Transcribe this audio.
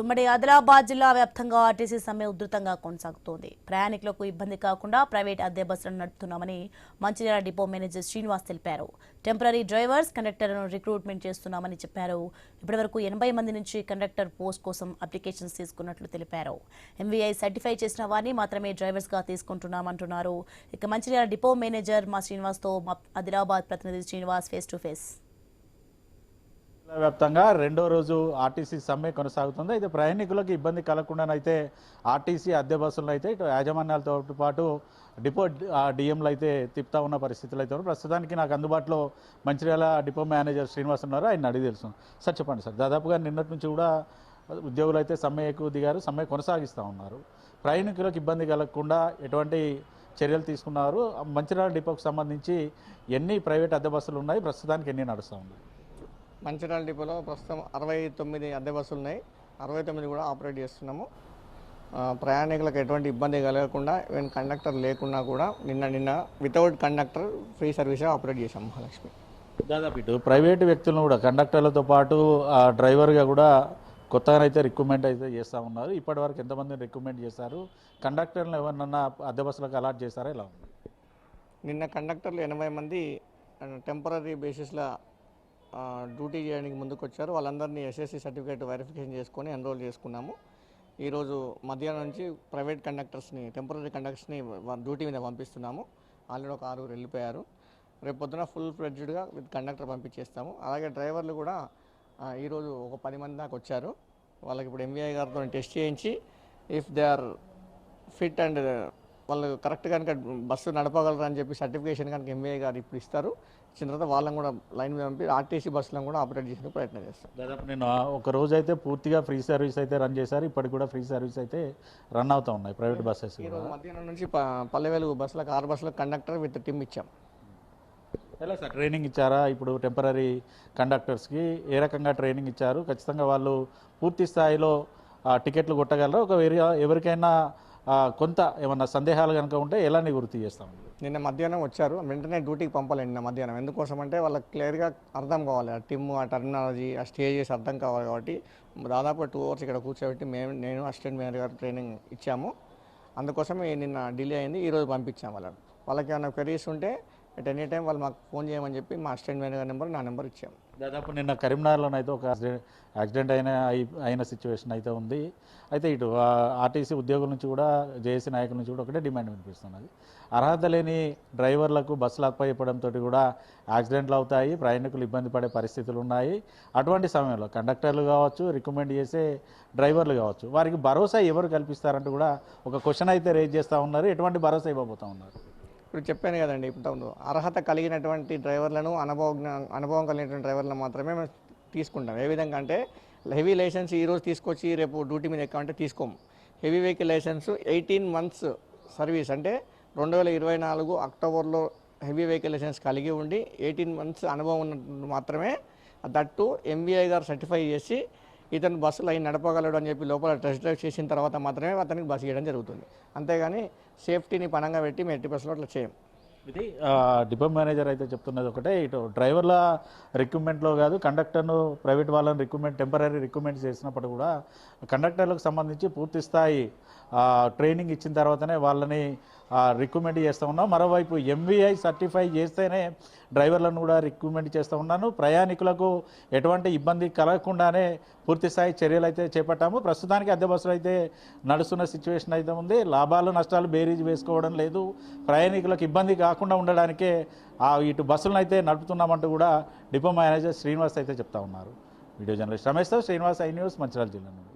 ఉమ్మడి ఆదిలాబాద్ జిల్లా వ్యాప్తంగా ఆర్టీసీ సమ్మె ఉధృతంగా కొనసాగుతోంది. ప్రయాణికులకు ఇబ్బంది కాకుండా ప్రైవేట్ అద్దె బస్సులను నడుపుతున్నామని మంచిర్యాల డిపో మేనేజర్ శ్రీనివాస్ తెలిపారు. టెంపరరీ డ్రైవర్స్, కండక్టర్లను రిక్రూట్మెంట్ చేస్తున్నామని చెప్పారు. ఇప్పటివరకు 80 మంది నుంచి కండక్టర్ పోస్ట్ కోసం అప్లికేషన్స్ తీసుకున్నట్లు తెలిపారు. ఎంవీఐ సర్టిఫై చేసిన వారిని మాత్రమే డ్రైవర్స్గా తీసుకుంటున్నామంటున్నారు. ఇక మంచిర్యాల డిపో మేనేజర్ శ్రీనివాస్తో ఆదిలాబాద్ ప్రతినిధి శ్రీనివాస్ ఫేస్ టు ఫేస్. వ్యాప్తంగా రెండో రోజు ఆర్టీసీ సమ్మె కొనసాగుతుంది. అయితే ప్రయాణికులకు ఇబ్బంది కలగకుండానైతే ఆర్టీసీ అద్దె బస్సులను అయితే ఇటు యాజమాన్యాలతో పాటు డిపో డిఎంలు అయితే తిప్పుతా ఉన్న పరిస్థితులు అయితే ప్రస్తుతానికి నాకు అందుబాటులో మంచిర్యాల డిపో మేనేజర్ శ్రీనివాస్ ఉన్నారు. ఆయన అడిగి తెలుసు. సార్ చెప్పండి సార్, దాదాపుగా నిన్నటి నుంచి కూడా ఉద్యోగులు అయితే సమ్మెకు దిగారు, సమ్మె కొనసాగిస్తూ ఉన్నారు. ప్రయాణికులకు ఇబ్బంది కలగకుండా ఎటువంటి చర్యలు తీసుకున్నారు? మంచిర్యాల డిపోకు సంబంధించి ఎన్ని ప్రైవేట్ అద్దె బస్సులు ఉన్నాయి, ప్రస్తుతానికి ఎన్ని నడుస్తూ ఉన్నాయి? మంచిర్యాల డిపోలో ప్రస్తుతం 69 అద్దె బస్సులు ఉన్నాయి. 69 కూడా ఆపరేట్ చేస్తున్నాము. ప్రయాణికులకు ఎటువంటి ఇబ్బంది కలగకుండా ఈవెన్ కండక్టర్ లేకున్నా కూడా నిన్న వితౌట్ కండక్టర్ ఫ్రీ సర్వీసే ఆపరేట్ చేశాం మహాలక్ష్మి. దాదాపు ఇటు ప్రైవేటు వ్యక్తులను కూడా కండక్టర్లతో పాటు డ్రైవర్గా కూడా కొత్తగానైతే రిక్రూట్మెంట్ అయితే చేస్తూ ఉన్నారు. ఇప్పటివరకు ఎంతమందిని రిక్రూట్మెంట్ చేశారు? కండక్టర్లను ఎవరినన్నా అద్దె బస్సులకు అలాట్ చేశారా? ఎలా ఉంది? నిన్న కండక్టర్లు 80 మంది టెంపరీ బేసిస్లో డ్యూటీ చేయడానికి ముందుకు వచ్చారు. వాళ్ళందరినీ ఎస్ఎస్సి సర్టిఫికేట్ వెరిఫికేషన్ చేసుకొని ఎన్రోల్ చేసుకున్నాము. ఈరోజు మధ్యాహ్నం నుంచి ప్రైవేట్ కండక్టర్స్ని, టెంపరీ కండక్టర్స్ని డ్యూటీ మీద పంపిస్తున్నాము. ఆల్రెడీ ఒక 6 వెళ్ళిపోయారు. రేపు పొద్దున ఫుల్ ఫ్లెడ్జ్డ్గా విత్ కండక్టర్ పంపించేస్తాము. అలాగే డ్రైవర్లు కూడా ఈరోజు ఒక 10 మంది దాకా వచ్చారు. వాళ్ళకి ఇప్పుడు ఎంవీఐ గారితో టెస్ట్ చేయించి if they are fit and వాళ్ళు కరెక్ట్ కనుక బస్సు నడపగలరు అని చెప్పి సర్టిఫికేషన్ కనుక ఎంవీఐ గారు ఇప్పుడు ఇస్తారు. ఇచ్చిన తర్వాత వాళ్ళని కూడా లైన్ మీద పంపి ఆర్టీసీ బస్సులను కూడా ఆపరేట్ చేసే ప్రయత్నం చేస్తారు. దాదాపు నేను ఒక రోజు అయితే పూర్తిగా ఫ్రీ సర్వీస్ అయితే రన్ చేశారు. ఇప్పటికి కూడా ఫ్రీ సర్వీస్ అయితే రన్ అవుతూ ఉన్నాయి ప్రైవేట్ బస్సెస్. ఈరోజు మధ్యాహ్నం నుంచి పల్లెవేలు బస్సులకు 6 బస్సులకు కండక్టర్ విత్ టీమ్ ఇచ్చాం. ఎలా సార్ ట్రైనింగ్ ఇచ్చారా? ఇప్పుడు టెంపరీ కండక్టర్స్కి ఏ రకంగా ట్రైనింగ్ ఇచ్చారు? ఖచ్చితంగా వాళ్ళు పూర్తి స్థాయిలో టికెట్లు కొట్టగలరా? ఒక ఎవరికైనా కొంత ఏమన్నా సందేహాలు కనుక ఉంటే ఎలా నివృత్తి చేస్తాం? నిన్న మధ్యాహ్నం వచ్చారు, వెంటనే డ్యూటీకి పంపాలి. నిన్న మధ్యాహ్నం ఎందుకోసం అంటే వాళ్ళకి క్లియర్గా అర్థం కావాలి, ఆ టిమ్, ఆ టర్మినాలజీ, ఆ స్టేజెస్ అర్థం కావాలి. కాబట్టి దాదాపు 2 అవర్స్ ఇక్కడ కూర్చోబెట్టి నేను అసిస్టెంట్ మేనేజర్ గారు ట్రైనింగ్ ఇచ్చాము. అందుకోసమే నిన్న డిలే అయింది. ఈరోజు పంపించాము. వాళ్ళకి ఏమైనా క్వరీస్ ఉంటే అట్ ఎనీ టైం వాళ్ళు మాకు ఫోన్ చేయమని చెప్పి మా అసిస్టెంట్ మేనేజర్ నెంబర్, నా నెంబర్ ఇచ్చాము. దాదాపు నిన్న కరీంనగర్లోనైతే అయితే ఒక యాక్సిడెంట్ అయిన సిచ్యువేషన్ అయితే ఉంది. అయితే ఇటు ఆర్టీసీ ఉద్యోగుల నుంచి కూడా, జేఏసీ నాయకుల నుంచి కూడా ఒకటే డిమాండ్ వినిపిస్తున్నది. అర్హత లేని డ్రైవర్లకు బస్సులు అప్పచెప్పడంతో కూడా యాక్సిడెంట్లు అవుతాయి, ప్రయాణికులు ఇబ్బంది పడే పరిస్థితులు ఉన్నాయి. అటువంటి సమయంలో కండక్టర్లు కావచ్చు, రికమెండ్ చేసే డ్రైవర్లు కావచ్చు, వారికి భరోసా ఎవరు కల్పిస్తారంటూ కూడా ఒక క్వశ్చన్ అయితే రేజ్ చేస్తూ ఉన్నారు. ఎటువంటి భరోసా ఇవ్వబోతూ ఉన్నారు? ఇప్పుడు చెప్పాను కదండి, ఇప్పుడు అర్హత కలిగినటువంటి డ్రైవర్లను, అనుభవం కలిగినటువంటి డ్రైవర్లను మాత్రమే మేము తీసుకుంటాం. ఏ విధంగా అంటే హెవీ లైసెన్స్ ఈరోజు తీసుకొచ్చి రేపు డ్యూటీ మీద ఎక్కామంటే తీసుకోము. Heavy vehicle license 18 months service అంటే 2024 అక్టోబర్లో హెవీ వెహికల్ లైసెన్స్ కలిగి ఉండి 18 months అనుభవం ఉన్న మాత్రమే, దట్టు ఎంవీఐ గారు సర్టిఫై చేసి ఇతను బస్సులు అవి నడపగలడు అని చెప్పి లోపల టెస్ట్ డ్రైవ్ చేసిన తర్వాత మాత్రమే అతనికి బస్సు చేయడం జరుగుతుంది. అంతేగాని సేఫ్టీని పనంగా పెట్టి మేము ఎట్టి బస్సులో అట్లా చేయం. ఇది డిపో మేనేజర్ అయితే చెప్తున్నది ఒకటే, ఇటు డ్రైవర్ల రిక్రూట్మెంట్లో కాదు, కండక్టర్ను ప్రైవేట్ వాళ్ళని టెంపరీ రిక్రూట్మెంట్ చేసినప్పుడు కూడా కండక్టర్లకు సంబంధించి పూర్తి స్థాయి ట్రైనింగ్ ఇచ్చిన తర్వాతనే వాళ్ళని రిక్రూట్మెంట్ చేస్తూ ఉన్నాం. మరోవైపు ఎంవీఐ సర్టిఫై చేస్తేనే డ్రైవర్లను కూడా రిక్రూట్మెంట్ చేస్తూ ఉన్నాను. ప్రయాణికులకు ఎటువంటి ఇబ్బంది కలగకుండానే పూర్తి స్థాయి చర్యలు అయితే చేపట్టాము. ప్రస్తుతానికి అద్దె బస్సులు అయితే నడుస్తున్న సిచ్యువేషన్ అయితే ఉంది. లాభాలు నష్టాలు బేరీజ్ వేసుకోవడం లేదు. ప్రయాణికులకు ఇబ్బంది కాకుండా ఉండడానికే ఇటు బస్సులను అయితే నడుపుతున్నామంటూ కూడా డిపో మేనేజర్ శ్రీనివాస్ అయితే చెప్తా ఉన్నారు. వీడియో జర్నలిస్ట్ రమేష్తో శ్రీనివాస్, ఐ న్యూస్, మంచిర్యాల జిల్లా నుండి.